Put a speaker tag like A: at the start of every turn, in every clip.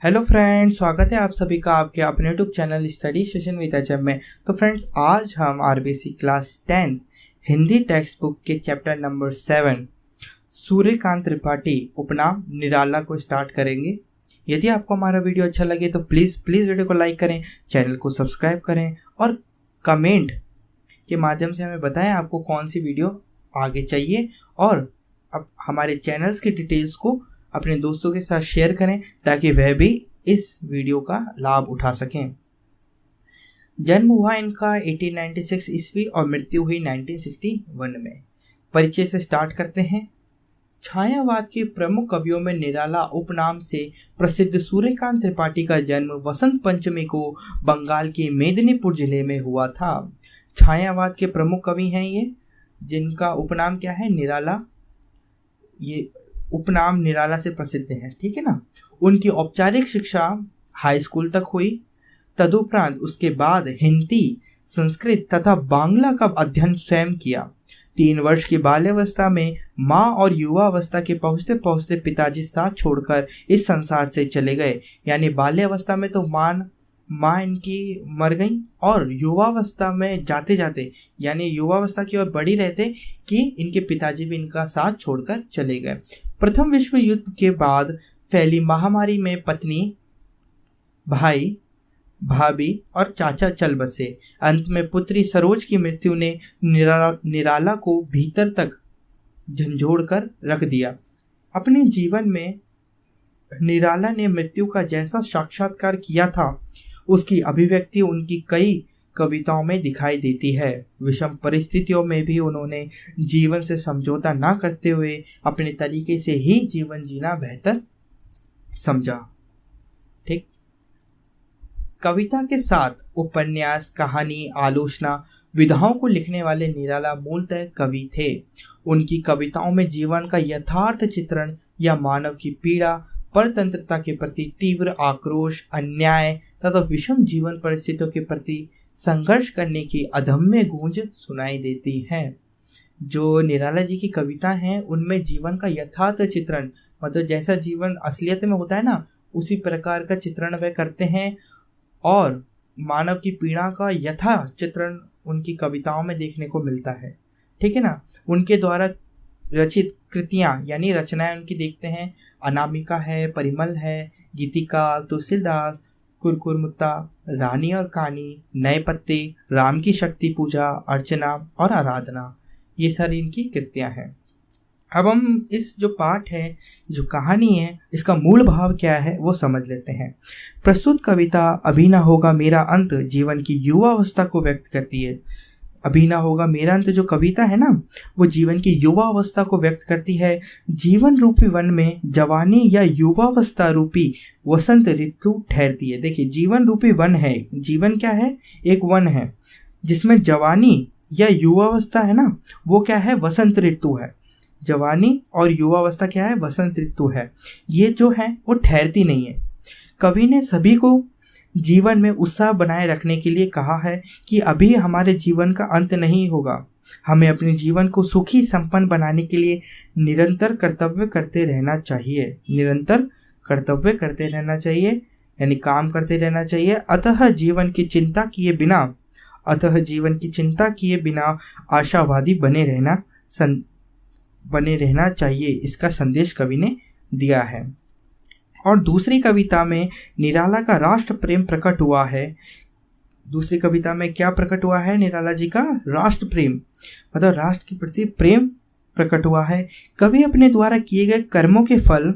A: Hello friends, स्वागत है आप सभी का आपके अपने YouTube channel study session with Ajay में। तो फ्रेंड्स, आज हम RBC class 10 Hindi text book के चैप्टर नंबर 7 सूर्यकांत त्रिपाठी उपनाम निराला को स्टार्ट करेंगे। यदि आपको हमारा वीडियो अच्छा लगे तो प्लीज़ वीडियो को लाइक करें, चैनल को सब्सक्राइब करें और कमेंट के माध्यम से हमें बताएं आपको कौन सी वीडियो आगे चाहिए। और अब हमारे चैनल्स की डिटेल्स को अपने दोस्तों के साथ शेयर करें ताकि वह भी इस वीडियो का लाभ उठा सकें। जन्म हुआ इनका 1896 ईस्वी और मृत्यु हुई 1961 में। परिचय से स्टार्ट करते हैं। छायावाद के प्रमुख कवियों में निराला उपनाम से प्रसिद्ध सूर्यकांत त्रिपाठी का जन्म वसंत पंचमी को बंगाल के मेदिनीपुर जिले में हुआ था। छायावाद के प्रमुख कवि हैं ये, जिनका उपनाम क्या है, निराला। ये उपनाम निराला से प्रसिद्ध है, ठीक है ना। उनकी औपचारिक शिक्षा हाई स्कूल तक हुई। तदुपरांत उसके बाद हिंदी, संस्कृत तथा बांग्ला का अध्ययन स्वयं किया। 3 वर्ष की बाल्यावस्था में माँ और युवावस्था के पहुँचते पहुँचते पिताजी साथ छोड़कर इस संसार से चले गए। यानी बाल्यावस्था में तो माँ इनकी मर गई और युवावस्था में जाते जाते, यानी युवावस्था की ओर बढ़ी रहते कि इनके पिताजी भी इनका साथ छोड़कर चले गए। प्रथम विश्व युद्ध के बाद फैली महामारी में पत्नी, भाई, भाभी और चाचा चल बसे। अंत में पुत्री सरोज की मृत्यु ने निराला को भीतर तक झंझोड़ कर रख दिया। अपने जीवन में निराला ने मृत्यु का जैसा साक्षात्कार किया था उसकी अभिव्यक्ति उनकी कई कविताओं में दिखाई देती है। विषम परिस्थितियों में भी उन्होंने जीवन से समझौता ना करते हुए अपने तरीके से ही जीवन जीना बेहतर समझा। ठीक। कविता के साथ उपन्यास, कहानी, आलोचना, विधाओं को लिखने वाले निराला मूलतः कवि थे। उनकी कविताओं में जीवन का यथार्थ चित्रण या मानव की पीड़ा, परतंत्रता के प्रति तीव्र आक्रोश, अन्याय तथा विषम जीवन परिस्थितियों के प्रति संघर्ष करने की अदम्य गूंज सुनाई देती है। जो निराला जी की कविता हैं उनमें जीवन का यथार्थ चित्रण, मतलब जैसा जीवन असलियत में होता है ना, उसी प्रकार का चित्रण वह करते हैं। और मानव की पीड़ा का यथा चित्रण उनकी कविताओं में देखने को मिलता है, ठीक है ना। उनके द्वारा रचित कृतियाँ यानी रचनाएं उनकी देखते हैं, अनामिका है, परिमल है, गीतिका, तुलसीदास, कुरकुरमुत्ता, रानी और कहानी, नए पत्ते, राम की शक्ति पूजा, अर्चना और आराधना, ये सारी इनकी कृतियाँ हैं। अब हम इस जो पाठ है, जो कहानी है, इसका मूल भाव क्या है वो समझ लेते हैं। प्रस्तुत कविता अभी ना होगा मेरा अंत जीवन की युवावस्था को व्यक्त करती है। अभी ना होगा मेरा अंत जो कविता है ना, वो जीवन की युवावस्था को व्यक्त करती है। जीवन रूपी वन में जवानी या युवावस्था रूपी वसंत ऋतु ठहरती है। देखिए, जीवन रूपी वन है, जीवन क्या है, एक वन है जिसमें जवानी या युवावस्था है ना, वो क्या है, वसंत ऋतु है। जवानी और युवावस्था क्या है, वसंत ऋतु है। ये जो है वो ठहरती नहीं है। कवि ने सभी को जीवन में उत्साह बनाए रखने के लिए कहा है कि अभी हमारे जीवन का अंत नहीं होगा। हमें अपने जीवन को सुखी संपन्न बनाने के लिए निरंतर कर्तव्य करते रहना चाहिए। निरंतर कर्तव्य करते रहना चाहिए, यानी काम करते रहना चाहिए। अतः जीवन की चिंता किए बिना आशावादी बने रहना चाहिए। इसका संदेश कवि ने दिया है। और दूसरी कविता में निराला का राष्ट्र प्रेम प्रकट हुआ है। दूसरी कविता में क्या प्रकट हुआ है, निराला जी का राष्ट्र प्रेम, मतलब राष्ट्र के प्रति प्रेम प्रकट हुआ है। कवि अपने द्वारा किए गए कर्मों के फल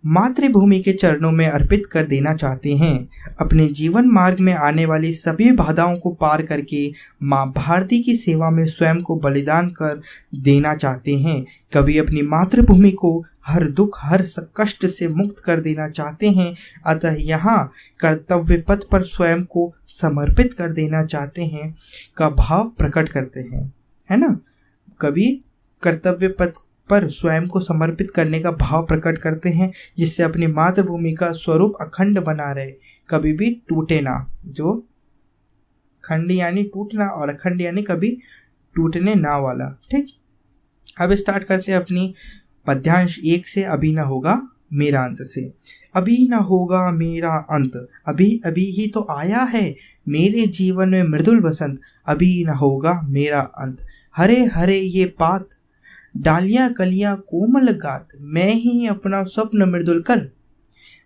A: मातृभूमि के चरणों में अर्पित कर देना चाहते हैं। अपने जीवन मार्ग में आने वाली सभी बाधाओं को पार करके माँ भारती की सेवा में स्वयं को बलिदान कर देना चाहते हैं। कवि अपनी मातृभूमि को हर दुख, हर कष्ट से मुक्त कर देना चाहते हैं। अतः यहाँ कर्तव्य पथ पर स्वयं को समर्पित कर देना चाहते हैं का भाव प्रकट करते हैं, है ना। कवि कर्तव्य पथ पर स्वयं को समर्पित करने का भाव प्रकट करते हैं, जिससे अपनी मातृभूमि का स्वरूप अखंड बना रहे, कभी भी टूटे ना। जो खंड यानी टूटना और अखंड यानी कभी टूटने ना वाला। ठीक। अब स्टार्ट करते हैं अपनी पद्यांश 1 से अभी ना होगा मेरा अंत से। अभी न होगा मेरा अंत, अभी अभी ही तो आया है मेरे जीवन में मृदुल बसंत, अभी न होगा मेरा अंत। हरे हरे ये पात, डालियां कलियां कोमल गात, मैं ही अपना स्वप्न मृदुल कर,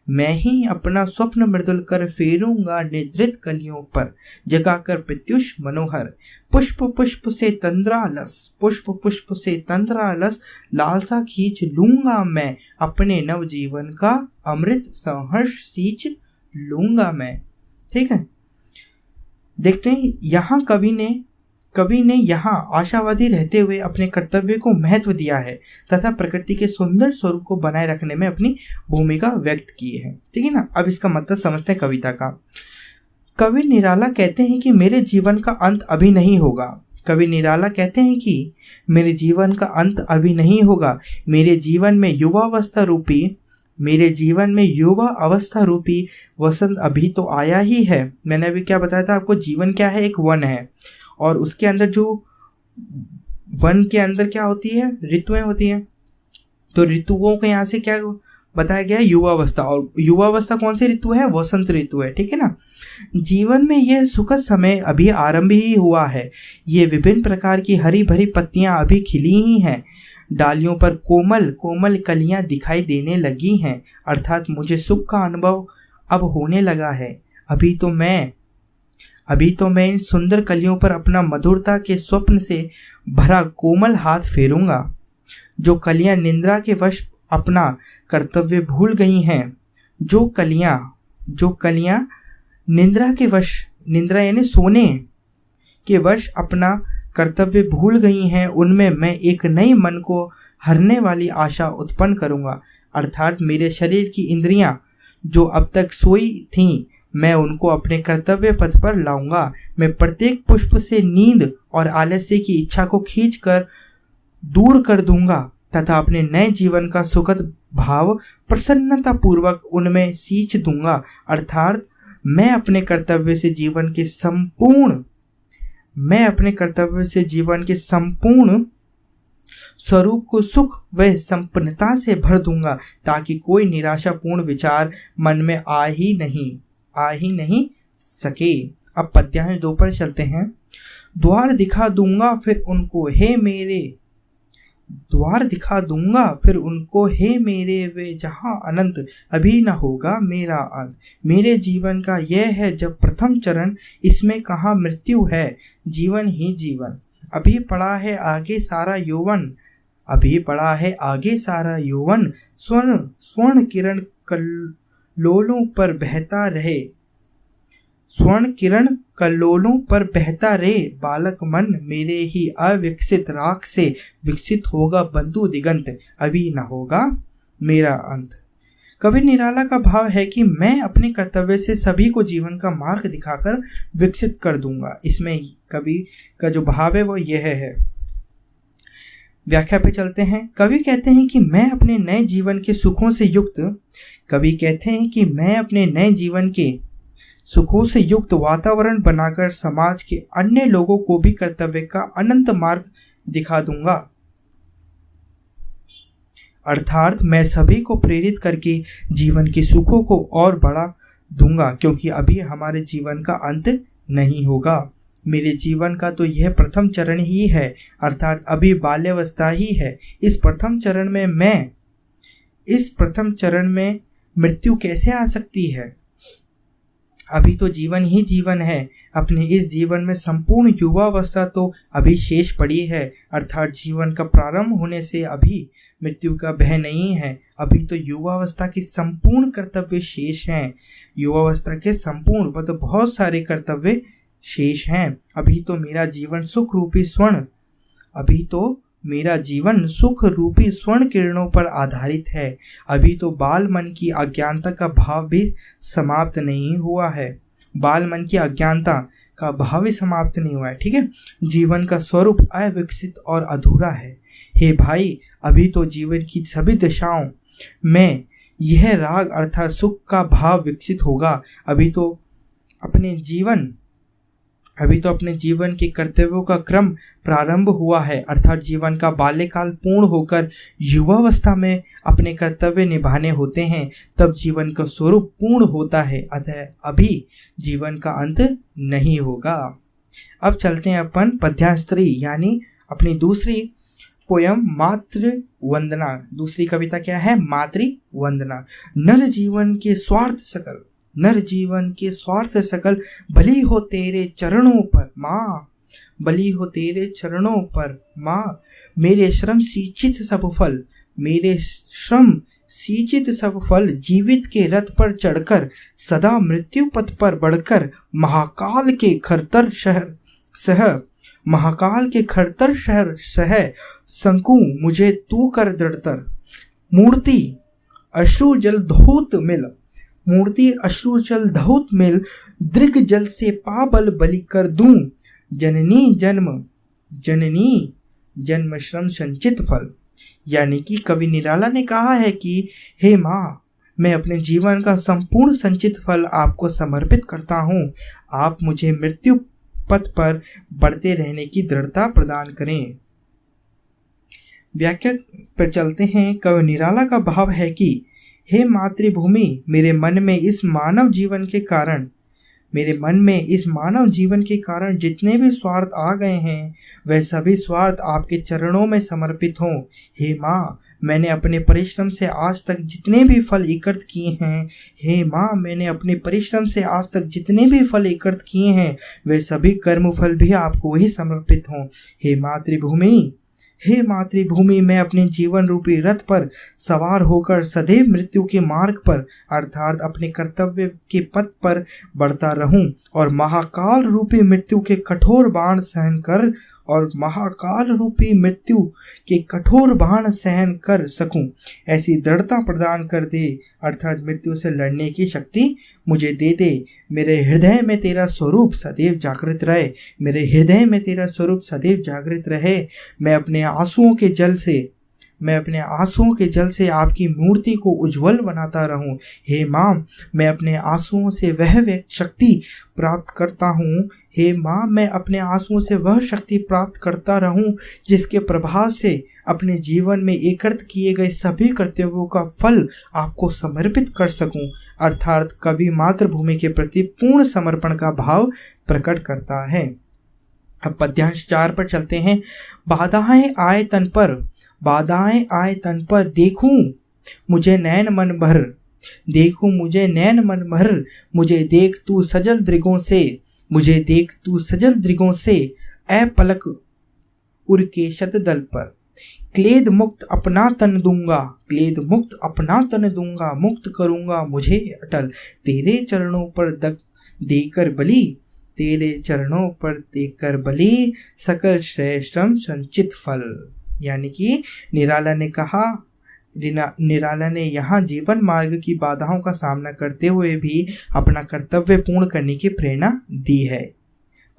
A: मैं ही अपना स्वप्न मृदुल कर फेरूंगा निद्रित कलियों पर, जगाकर प्रत्युष मनोहर। पुष्प पुष्प से तंद्रालस, पुष्प पुष्प से तंद्रालस, लालसा खींच लूंगा मैं, अपने नव जीवन का अमृत संहर्ष सींच लूंगा मैं। ठीक है, देखते हैं यहाँ कवि ने यहाँ आशावादी रहते हुए अपने कर्तव्य को महत्व दिया है तथा प्रकृति के सुंदर स्वरूप को बनाए रखने में अपनी भूमिका व्यक्त की है। ठीक है ना। अब इसका मतलब समझते हैं कविता का। कवि निराला कहते हैं कि मेरे जीवन का अंत अभी नहीं होगा। कवि निराला कहते हैं कि मेरे जीवन का अंत अभी नहीं होगा, मेरे जीवन में युवा अवस्था रूपी वसंत अभी तो आया ही है। मैंने अभी क्या बताया था आपको, जीवन क्या है, एक वन है और उसके अंदर जो वन के अंदर क्या होती है, ऋतुएं होती हैं। तो ऋतुओं के यहाँ से क्या बताया गया है, युवावस्था। और युवावस्था कौन सी ऋतु है, वसंत ऋतु है। ठीक है ना। जीवन में यह सुखद समय अभी आरंभ ही हुआ है। ये विभिन्न प्रकार की हरी भरी पत्तियां अभी खिली ही हैं, डालियों पर कोमल कोमल कलियां दिखाई देने लगी हैं, अर्थात मुझे सुख का अनुभव अब होने लगा है। अभी तो मैं इन सुंदर कलियों पर अपना मधुरता के स्वप्न से भरा कोमल हाथ फेरूंगा। जो कलियां निंद्रा के वश अपना कर्तव्य भूल गई हैं, जो कलियां निंद्रा के वश, निंद्रा यानी सोने के वश अपना कर्तव्य भूल गई हैं, उनमें मैं एक नई मन को हरने वाली आशा उत्पन्न करूंगा। अर्थात मेरे शरीर की इंद्रियां जो अब तक सोई थीं, मैं उनको अपने कर्तव्य पथ पर लाऊंगा। मैं प्रत्येक पुष्प से नींद और आलस्य की इच्छा को खींचकर दूर कर दूंगा तथा अपने नए जीवन का सुखद भाव प्रसन्नता पूर्वक उनमें सींच दूंगा। अर्थात मैं अपने कर्तव्य से जीवन के संपूर्ण स्वरूप को सुख व संपन्नता से भर दूंगा, ताकि कोई निराशापूर्ण विचार मन में आ ही नहीं सके। अब पद्यांश 2 पर चलते हैं। द्वार दिखा दूंगा फिर उनको हे मेरे वे जहां अनंत, अभी न होगा मेरा अंत। मेरे जीवन का यह है जब प्रथम चरण, इसमें कहाँ मृत्यु है, जीवन ही जीवन। अभी पड़ा है आगे सारा यौवन, स्वर्ण किरण कल्लोलों पर बहता रहे, बालक मन मेरे ही अविकसित राख से विकसित होगा बंधु दिगंत, अभी न होगा मेरा अंत। कवि निराला का भाव है कि मैं अपने कर्तव्य से सभी को जीवन का मार्ग दिखाकर विकसित कर दूंगा। इसमें कवि का जो भाव है वो यह है। व्याख्या पे चलते हैं। कवि कहते हैं कि मैं अपने नए जीवन के सुखों से युक्त वातावरण बनाकर समाज के अन्य लोगों को भी कर्तव्य का अनंत मार्ग दिखा दूंगा। अर्थात मैं सभी को प्रेरित करके जीवन के सुखों को और बढ़ा दूंगा, क्योंकि अभी हमारे जीवन का अंत नहीं होगा। मेरे जीवन का तो यह प्रथम चरण ही है, अर्थात अभी बाल्यावस्था ही है। इस प्रथम चरण में मृत्यु कैसे आ सकती है? अभी तो जीवन ही जीवन है। अपने इस जीवन में संपूर्ण युवावस्था तो अभी शेष पड़ी है, अर्थात जीवन का प्रारंभ होने से अभी मृत्यु का भय नहीं है। अभी तो युवावस्था के संपूर्ण कर्तव्य शेष हैं। युवावस्था के संपूर्ण मतलब बहुत सारे कर्तव्य शेष हैं। अभी तो मेरा जीवन सुख रूपी स्वर्ण किरणों पर आधारित है। अभी तो बाल मन की अज्ञानता का भाव भी समाप्त नहीं हुआ है। ठीक है। जीवन का स्वरूप अविकसित और अधूरा है। हे भाई, अभी तो जीवन की सभी दिशाओं में यह राग अर्थात सुख का भाव विकसित होगा। अभी तो अभी तो अपने जीवन के कर्तव्यों का क्रम प्रारंभ हुआ है, अर्थात जीवन का बाल्यकाल पूर्ण होकर युवावस्था में अपने कर्तव्य निभाने होते हैं, तब जीवन का स्वरूप पूर्ण होता है। अतः अभी जीवन का अंत नहीं होगा। अब चलते हैं अपन पद्यांश यानी अपनी दूसरी पोयम मातृ वंदना। दूसरी कविता क्या है? मातृ वंदना। नर जीवन के स्वार्थ सकल, नर जीवन के स्वार्थ सकल, बलि हो तेरे चरणों पर माँ, बलि हो तेरे चरणों पर माँ। मेरे श्रम सींचित सब फल, मेरे श्रम सींचित सब फल, जीवित के रथ पर चढ़कर सदा मृत्यु पथ पर बढ़कर, महाकाल के खरतर शहर सह, महाकाल के खरतर शहर सह, संकु मुझे तू कर दृढ़तर। मूर्ति अश्रु जल धौत मिल, मूर्ति अश्रु जल धौत मिल, दृग जल से पाबल बलि कर दूं, जननी जन्म, जननी जन्म श्रम संचित फल। यानी कि कवि निराला ने कहा है कि हे माँ, मैं अपने जीवन का संपूर्ण संचित फल आपको समर्पित करता हूँ। आप मुझे मृत्यु पथ पर बढ़ते रहने की दृढ़ता प्रदान करें। व्याख्या पर चलते हैं। कवि निराला का भाव है कि हे मातृभूमि, मेरे मन में इस मानव जीवन के कारण, मेरे मन में इस मानव जीवन के कारण जितने भी स्वार्थ आ गए हैं, वह सभी स्वार्थ आपके चरणों में समर्पित हों। हे माँ, मैंने अपने परिश्रम से आज तक जितने भी फल एकत्र किए हैं, हे माँ, मैंने अपने परिश्रम से आज तक जितने भी फल एकत्र किए हैं, वे सभी कर्म फल भी आपको ही समर्पित हों। हे मातृभूमि, हे मातृभूमि, मैं अपने जीवन रूपी रथ पर सवार होकर सदैव मृत्यु के मार्ग पर अर्थात अपने कर्तव्य के पथ पर बढ़ता रहूं और महाकाल रूपी मृत्यु के कठोर बाण सहन कर, और महाकाल रूपी मृत्यु के कठोर बाण सहन कर सकूं, ऐसी दृढ़ता प्रदान कर दे, अर्थात मृत्यु से लड़ने की शक्ति मुझे दे दे। मेरे हृदय में तेरा स्वरूप सदैव जागृत रहे, मेरे हृदय में तेरा स्वरूप सदैव जागृत रहे। मैं अपने आंसुओं के जल से, मैं अपने आंसुओं के जल से आपकी मूर्ति को उज्जवल बनाता रहूं। हे माँ, मैं अपने आंसुओं से वह शक्ति प्राप्त करता हूँ। हे माँ, मैं अपने आंसुओं से वह शक्ति प्राप्त करता रहूं जिसके प्रभाव से अपने जीवन में एकत्र किए गए सभी कर्तव्यों का फल आपको समर्पित कर सकूं, अर्थात कवि मातृभूमि के प्रति पूर्ण समर्पण का भाव प्रकट करता है। अब पद्यांश 4 पर चलते हैं। बाधाएं आए तन पर, बाधाएं आए तन पर, देखूं मुझे नैन मन भर, देखूं मुझे नैन मन भर, मुझे देख तू सजल दृगों से, मुझे देख तू सजल दृगों से, ऐ पलक उर के शतदल पर। क्लेद मुक्त अपना तन दूंगा, क्लेद मुक्त अपना तन दूंगा, मुक्त करूंगा मुझे अटल, तेरे चरणों पर देकर बलि, तेरे चरणों पर देकर बलि, सकल श्रेष्ठम संचित फल। यानी कि निराला ने कहा, निराला ने यहाँ जीवन मार्ग की बाधाओं का सामना करते हुए भी अपना कर्तव्य पूर्ण करने की प्रेरणा दी है।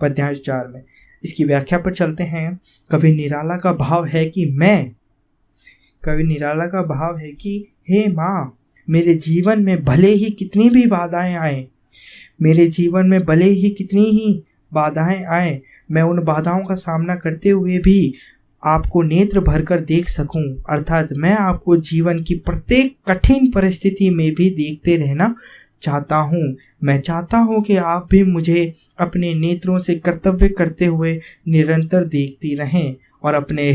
A: पद्यांश 4 में इसकी व्याख्या पर चलते हैं। कवि निराला का भाव है कि कवि निराला का भाव है कि हे माँ, मेरे जीवन में भले ही कितनी भी बाधाएं आए, मेरे जीवन में भले ही कितनी ही बाधाएं आए, मैं उन बाधाओं का सामना करते हुए भी आपको नेत्र भरकर देख सकूं, अर्थात मैं आपको जीवन की प्रत्येक कठिन परिस्थिति में भी देखते रहना चाहता हूं। मैं चाहता हूं कि आप भी मुझे अपने नेत्रों से कर्तव्य करते हुए निरंतर देखती रहें और अपने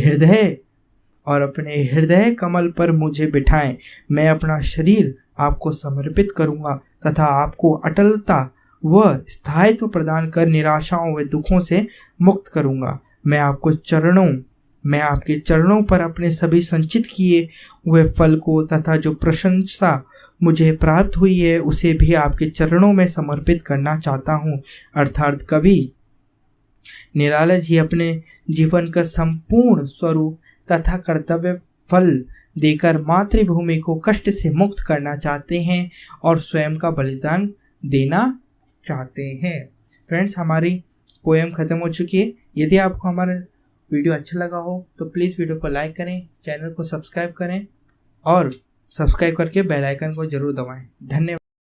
A: हृदय कमल पर मुझे बिठाएं। मैं अपना शरीर आपको समर्पित करूंगा तथा आपको अटलता व स्थायित्व प्रदान कर निराशाओं व दुखों से मुक्त करूंगा। मैं आपके चरणों पर अपने सभी संचित किए हुए फल को तथा जो प्रशंसा मुझे प्राप्त हुई है उसे भी आपके चरणों में समर्पित करना चाहता हूँ। अर्थात कवि निराला जी अपने जीवन का संपूर्ण स्वरूप तथा कर्तव्य फल देकर मातृभूमि को कष्ट से मुक्त करना चाहते हैं और स्वयं का बलिदान देना चाहते हैं। फ्रेंड्स, हमारी पोएम ख़त्म हो चुकी है। यदि आपको हमारा वीडियो अच्छा लगा हो तो प्लीज़ वीडियो को लाइक करें, चैनल को सब्सक्राइब करें और सब्सक्राइब करके बेल आइकन को जरूर दबाएं। धन्यवाद।